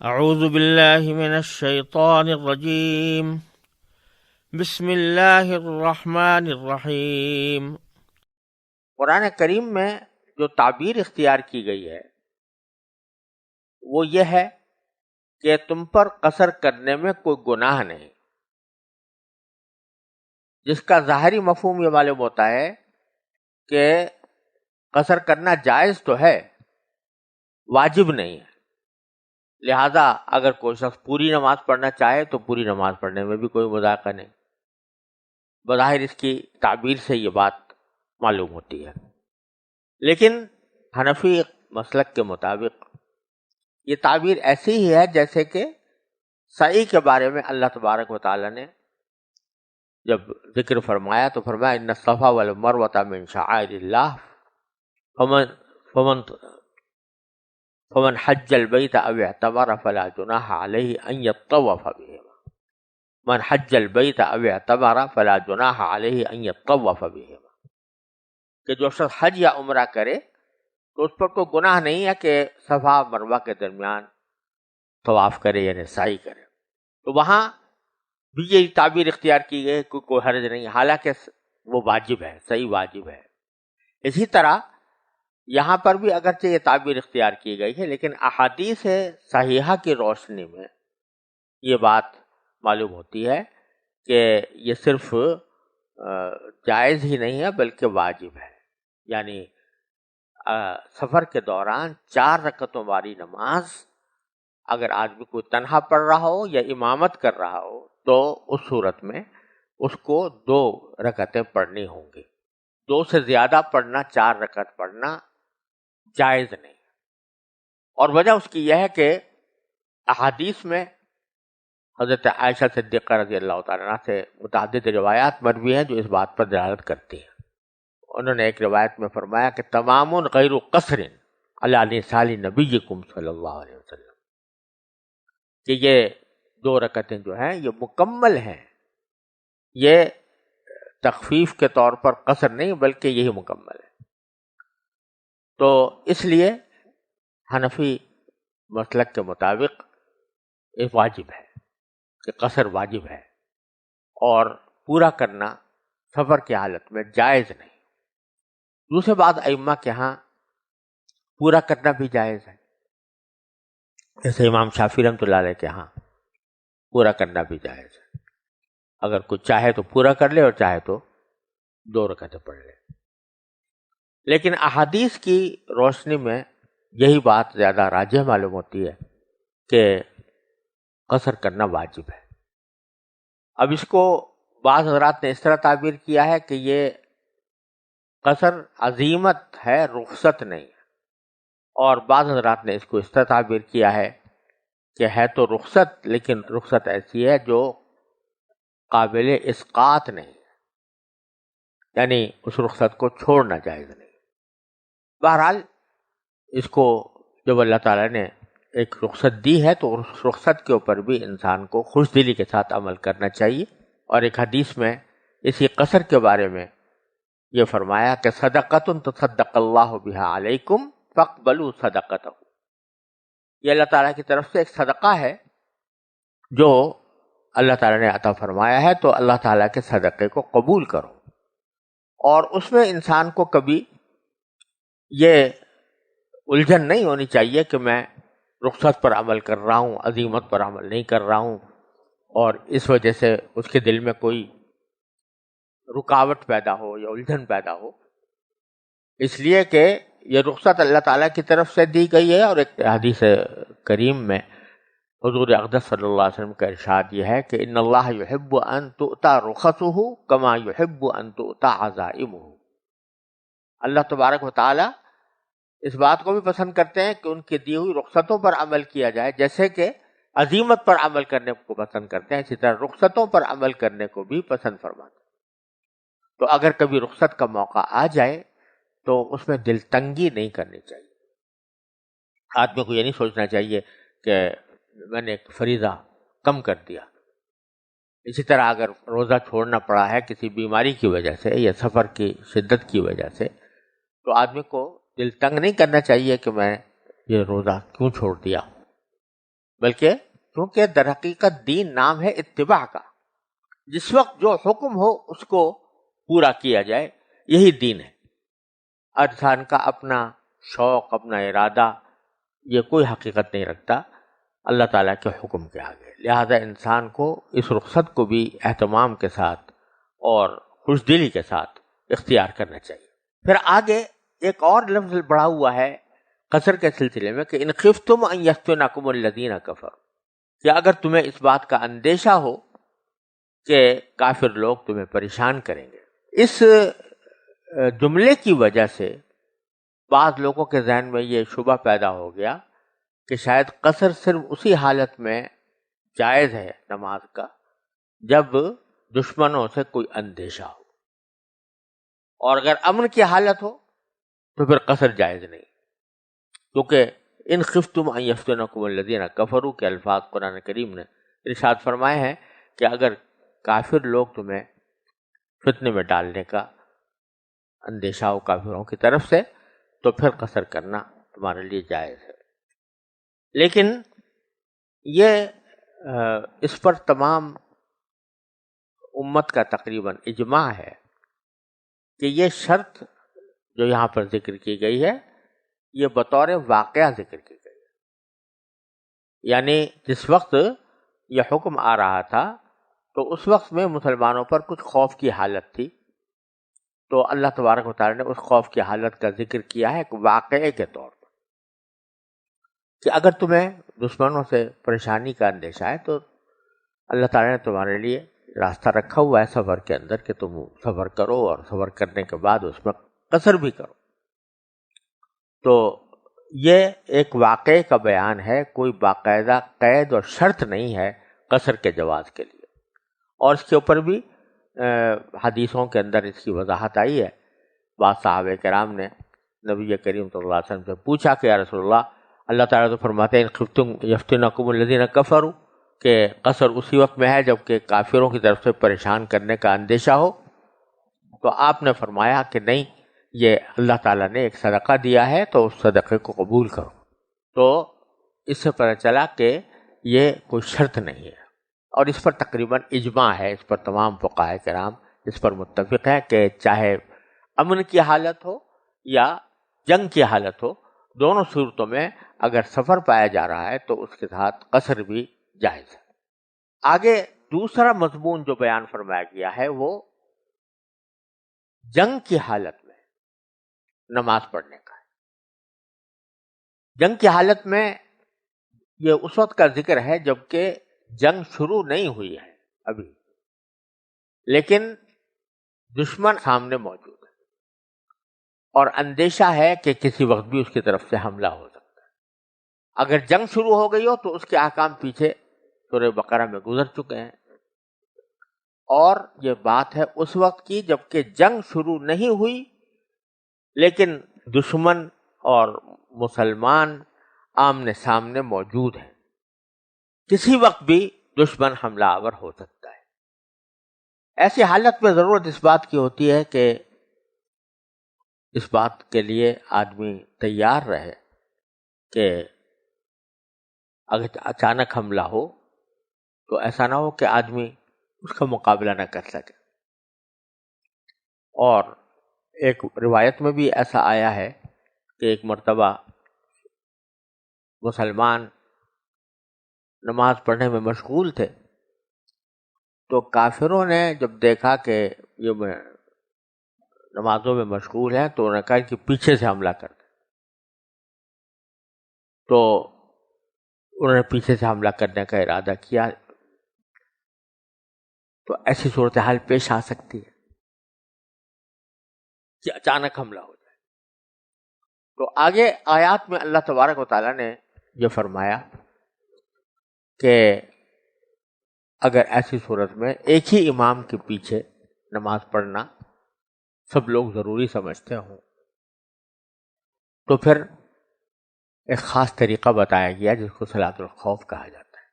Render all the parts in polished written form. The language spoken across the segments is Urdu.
اعوذ باللہ من الشیطان الرجیم بسم اللہ الرحمن الرحیم۔ قرآن کریم میں جو تعبیر اختیار کی گئی ہے وہ یہ ہے کہ تم پر قصر کرنے میں کوئی گناہ نہیں، جس کا ظاہری مفہوم یہ معلوم ہوتا ہے کہ قصر کرنا جائز تو ہے، واجب نہیں ہے۔ لہذا اگر کوئی شخص پوری نماز پڑھنا چاہے تو پوری نماز پڑھنے میں بھی کوئی مذائقہ نہیں۔ بظاہر اس کی تعبیر سے یہ بات معلوم ہوتی ہے، لیکن حنفی مسلک کے مطابق یہ تعبیر ایسی ہی ہے جیسے کہ سعی کے بارے میں اللہ تبارک و تعالی نے جب ذکر فرمایا تو فرمایا ان الصفا والمروۃ من شعائر اللہ فمن حج البیت او اعتمر فلا جناح علیہ ان یطوف بہما من حج البیت او اعتمر فلا جناح علیہ ان یطوف بہما، کہ جو شخص حج یا عمرہ کرے تو اس پر کوئی گناہ نہیں ہے کہ صفا مروہ کے درمیان طواف کرے یعنی سعی کرے۔ تو وہاں بھی یہی تعبیر اختیار کی گئی کہ کوئی حرج نہیں، حالانکہ وہ واجب ہے، صحیح واجب ہے۔ اسی طرح یہاں پر بھی اگرچہ یہ تعبیر اختیار کی گئی ہے، لیکن احادیث صحیحہ کی روشنی میں یہ بات معلوم ہوتی ہے کہ یہ صرف جائز ہی نہیں ہے بلکہ واجب ہے۔ یعنی سفر کے دوران 4 رکعتوں والی نماز اگر آدمی کوئی تنہا پڑھ رہا ہو یا امامت کر رہا ہو تو اس صورت میں اس کو 2 رکعتیں پڑھنی ہوں گی۔ 2 سے زیادہ پڑھنا، 4 رکعت پڑھنا جائز نہیں۔ اور وجہ اس کی یہ ہے کہ احادیث میں حضرت عائشہ صدیقہ رضی اللہ تعالیٰ عنہ سے متعدد روایات مروی ہیں جو اس بات پر دلالت کرتی ہیں۔ انہوں نے ایک روایت میں فرمایا کہ تمام غیر قصر علی نساء نبیکم صلی اللہ علیہ وسلم، کہ یہ 2 رکعتیں جو ہیں یہ مکمل ہیں، یہ تخفیف کے طور پر قصر نہیں بلکہ یہی مکمل ہے۔ تو اس لیے حنفی مسلک کے مطابق یہ واجب ہے کہ قصر واجب ہے، اور پورا کرنا سفر کی حالت میں جائز نہیں۔ دوسرے بات ائمہ کے ہاں پورا کرنا بھی جائز ہے، جیسے امام شافعی رحمۃ اللہ علیہ کے ہاں پورا کرنا بھی جائز ہے۔ اگر کوئی چاہے تو پورا کر لے اور چاہے تو 2 رکعتیں پڑھ لے، لیکن احادیث کی روشنی میں یہی بات زیادہ راجح معلوم ہوتی ہے کہ قصر کرنا واجب ہے۔ اب اس کو بعض حضرات نے اس طرح تعبیر کیا ہے کہ یہ قصر عزیمت ہے، رخصت نہیں ہے، اور بعض حضرات نے اس کو اس طرح تعبیر کیا ہے کہ ہے تو رخصت لیکن رخصت ایسی ہے جو قابل اسقاط نہیں ہے، یعنی اس رخصت کو چھوڑنا جائز نہیں۔ بہرحال اس کو جب اللہ تعالیٰ نے ایک رخصت دی ہے تو اس رخصت کے اوپر بھی انسان کو خوش دلی کے ساتھ عمل کرنا چاہیے۔ اور ایک حدیث میں اسی قصر کے بارے میں یہ فرمایا کہ صدقۃ تصدق اللہ بہا علیکم فاقبلوا صدقتہ، یہ اللہ تعالیٰ کی طرف سے ایک صدقہ ہے جو اللہ تعالیٰ نے عطا فرمایا ہے، تو اللہ تعالیٰ کے صدقے کو قبول کرو۔ اور اس میں انسان کو کبھی یہ الجھن نہیں ہونی چاہیے کہ میں رخصت پر عمل کر رہا ہوں، عزیمت پر عمل نہیں کر رہا ہوں، اور اس وجہ سے اس کے دل میں کوئی رکاوٹ پیدا ہو یا الجھن پیدا ہو، اس لیے کہ یہ رخصت اللہ تعالیٰ کی طرف سے دی گئی ہے۔ اور ایک حدیث کریم میں حضور اقدس صلی اللہ علیہ وسلم کا ارشاد یہ ہے کہ ان اللہ یحب ان تؤتی رخصہ کما یحب ان تؤتی عزائمہ، اللہ تبارک و تعالیٰ اس بات کو بھی پسند کرتے ہیں کہ ان کی دی ہوئی رخصتوں پر عمل کیا جائے، جیسے کہ عزیمت پر عمل کرنے کو پسند کرتے ہیں، اسی طرح رخصتوں پر عمل کرنے کو بھی پسند فرماتے ہیں۔ تو اگر کبھی رخصت کا موقع آ جائے تو اس میں دل تنگی نہیں کرنی چاہیے۔ آدمی کو یہ نہیں سوچنا چاہیے کہ میں نے ایک فریضہ کم کر دیا۔ اسی طرح اگر روزہ چھوڑنا پڑا ہے کسی بیماری کی وجہ سے یا سفر کی شدت کی وجہ سے، تو آدمی کو دل تنگ نہیں کرنا چاہیے کہ میں یہ روزہ کیوں چھوڑ دیا۔ بلکہ کیونکہ در حقیقت دین نام ہے اتباع کا، جس وقت جو حکم ہو اس کو پورا کیا جائے، یہی دین ہے۔ انسان کا اپنا شوق، اپنا ارادہ، یہ کوئی حقیقت نہیں رکھتا اللہ تعالیٰ کے حکم کے آگے۔ لہذا انسان کو اس رخصت کو بھی اہتمام کے ساتھ اور خوش دلی کے ساتھ اختیار کرنا چاہیے۔ پھر آگے ایک اور لفظ بڑھا ہوا ہے قصر کے سلسلے میں کہ ان خفتم ان یفتنکم الذین کفروا، کہ اگر تمہیں اس بات کا اندیشہ ہو کہ کافر لوگ تمہیں پریشان کریں گے۔ اس جملے کی وجہ سے بعض لوگوں کے ذہن میں یہ شبہ پیدا ہو گیا کہ شاید قصر صرف اسی حالت میں جائز ہے نماز کا جب دشمنوں سے کوئی اندیشہ ہو، اور اگر امن کی حالت ہو تو پھر قصر جائز نہیں، کیونکہ ان خفتم ان یفتنکم الذین کفروا کے الفاظ قرآن کریم نے ارشاد فرمائے ہیں کہ اگر کافر لوگ تمہیں فتنے میں ڈالنے کا اندیشہ ہو کافروں کی طرف سے تو پھر قصر کرنا تمہارے لیے جائز ہے۔ لیکن یہ اس پر تمام امت کا تقریباً اجماع ہے کہ یہ شرط جو یہاں پر ذکر کی گئی ہے یہ بطور واقعہ ذکر کی گئی ہے، یعنی جس وقت یہ حکم آ رہا تھا تو اس وقت میں مسلمانوں پر کچھ خوف کی حالت تھی، تو اللہ تبارک و تعالی نے اس خوف کی حالت کا ذکر کیا ہے ایک واقعے کے طور پر کہ اگر تمہیں دشمنوں سے پریشانی کا اندیشہ ہے تو اللہ تعالی نے تمہارے لیے راستہ رکھا ہوا ہے سفر کے اندر کہ تم سفر کرو، اور سفر کرنے کے بعد اس میں قصر بھی کرو۔ تو یہ ایک واقعے کا بیان ہے، کوئی باقاعدہ قید اور شرط نہیں ہے قصر کے جواز کے لیے، اور اس کے اوپر بھی حدیثوں کے اندر اس کی وضاحت آئی ہے۔ بعض صحابہ کرام نے نبی کریم صلی اللہ علیہ وسلم سے پوچھا کہ یا رسول اللہ تعالیٰ تو فرماتے ہیں ان خفتم یفتنکم الذین کفروا، کہ قصر اسی وقت میں ہے جب کہ کافروں کی طرف سے پریشان کرنے کا اندیشہ ہو، تو آپ نے فرمایا کہ نہیں، یہ اللہ تعالیٰ نے ایک صدقہ دیا ہے تو اس صدقے کو قبول کرو۔ تو اس سے پتہ چلا کہ یہ کوئی شرط نہیں ہے، اور اس پر تقریباً اجماع ہے، اس پر تمام فقہاء کرام اس پر متفق ہیں کہ چاہے امن کی حالت ہو یا جنگ کی حالت ہو، دونوں صورتوں میں اگر سفر پایا جا رہا ہے تو اس کے ساتھ قصر بھی جائز ہے۔ آگے دوسرا مضمون جو بیان فرمایا گیا ہے وہ جنگ کی حالت میں نماز پڑھنے کا ہے۔ جنگ کی حالت میں یہ اس وقت کا ذکر ہے جبکہ جنگ شروع نہیں ہوئی ہے ابھی، لیکن دشمن سامنے موجود ہے اور اندیشہ ہے کہ کسی وقت بھی اس کی طرف سے حملہ ہو سکتا ہے۔ اگر جنگ شروع ہو گئی ہو تو اس کے احکام پیچھے سورہ بقرہ میں گزر چکے ہیں، اور یہ بات ہے اس وقت کی جبکہ جنگ شروع نہیں ہوئی لیکن دشمن اور مسلمان آمنے سامنے موجود ہیں، کسی وقت بھی دشمن حملہ آور ہو سکتا ہے۔ ایسی حالت میں ضرورت اس بات کی ہوتی ہے کہ اس بات کے لیے آدمی تیار رہے کہ اگر اچانک حملہ ہو تو ایسا نہ ہو کہ آدمی اس کا مقابلہ نہ کر سکے۔ اور ایک روایت میں بھی ایسا آیا ہے کہ ایک مرتبہ مسلمان نماز پڑھنے میں مشغول تھے، تو کافروں نے جب دیکھا کہ یہ نمازوں میں مشغول ہیں تو انہوں نے کہا کہ پیچھے سے حملہ کر دیں، تو انہوں نے پیچھے سے حملہ کرنے کا ارادہ کیا، تو ایسی صورتحال پیش آ سکتی ہے کہ اچانک حملہ ہو جائے۔ تو آگے آیات میں اللہ تبارک و تعالیٰ نے یہ فرمایا کہ اگر ایسی صورت میں ایک ہی امام کے پیچھے نماز پڑھنا سب لوگ ضروری سمجھتے ہوں تو پھر ایک خاص طریقہ بتایا گیا جس کو صلاۃ الخوف کہا جاتا ہے۔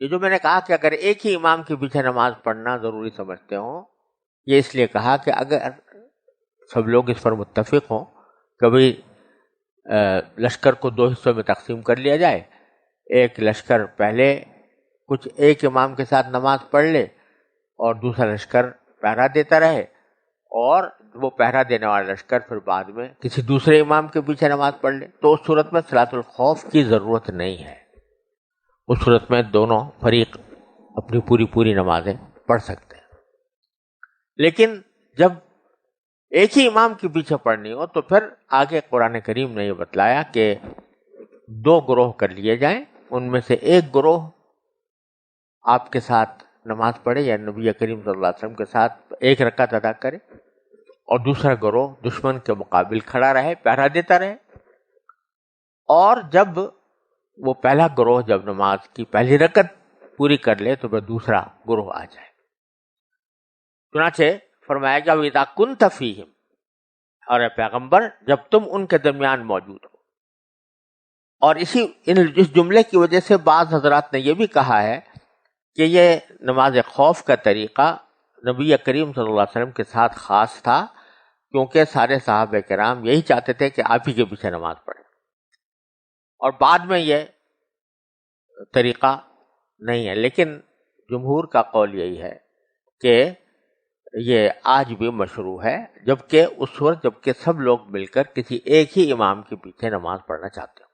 یہ جو میں نے کہا کہ اگر ایک ہی امام کے پیچھے نماز پڑھنا ضروری سمجھتے ہوں، یہ اس لیے کہا کہ اگر سب لوگ اس پر متفق ہوں، کبھی لشکر کو دو حصوں میں تقسیم کر لیا جائے، ایک لشکر پہلے کچھ ایک امام کے ساتھ نماز پڑھ لے اور دوسرا لشکر پہرا دیتا رہے، اور وہ پہرا دینے والا لشکر پھر بعد میں کسی دوسرے امام کے پیچھے نماز پڑھ لے، تو اس صورت میں صلاۃ الخوف کی ضرورت نہیں ہے۔ اس صورت میں دونوں فریق اپنی پوری نمازیں پڑھ سکتے ہیں۔ لیکن جب ایک ہی امام کے پیچھے پڑھنی ہو تو پھر آگے قرآن کریم نے یہ بتلایا کہ 2 گروہ کر لیے جائیں، ان میں سے ایک گروہ آپ کے ساتھ نماز پڑھے یا نبی کریم صلی اللہ علیہ وسلم کے ساتھ 1 رکعت ادا کرے، اور دوسرا گروہ دشمن کے مقابل کھڑا رہے، پہرا دیتا رہے، اور جب وہ پہلا گروہ جب نماز کی پہلی رکعت پوری کر لے تو پھر دوسرا گروہ آ جائے۔ چنانچہ فرمایا گیا وَإِذَا كُنْتَ فِيهِمْ، اور اے پیغمبر جب تم ان کے درمیان موجود ہو۔ اور اس جملے کی وجہ سے بعض حضرات نے یہ بھی کہا ہے کہ یہ نماز خوف کا طریقہ نبی کریم صلی اللہ علیہ وسلم کے ساتھ خاص تھا، کیونکہ سارے صحابہ کرام یہی چاہتے تھے کہ آپ ہی کے پیچھے نماز پڑھیں، اور بعد میں یہ طریقہ نہیں ہے۔ لیکن جمہور کا قول یہی ہے کہ یہ آج بھی مشروع ہے، جبکہ اس وقت جبکہ سب لوگ مل کر کسی ایک ہی امام کے پیچھے نماز پڑھنا چاہتے ہیں۔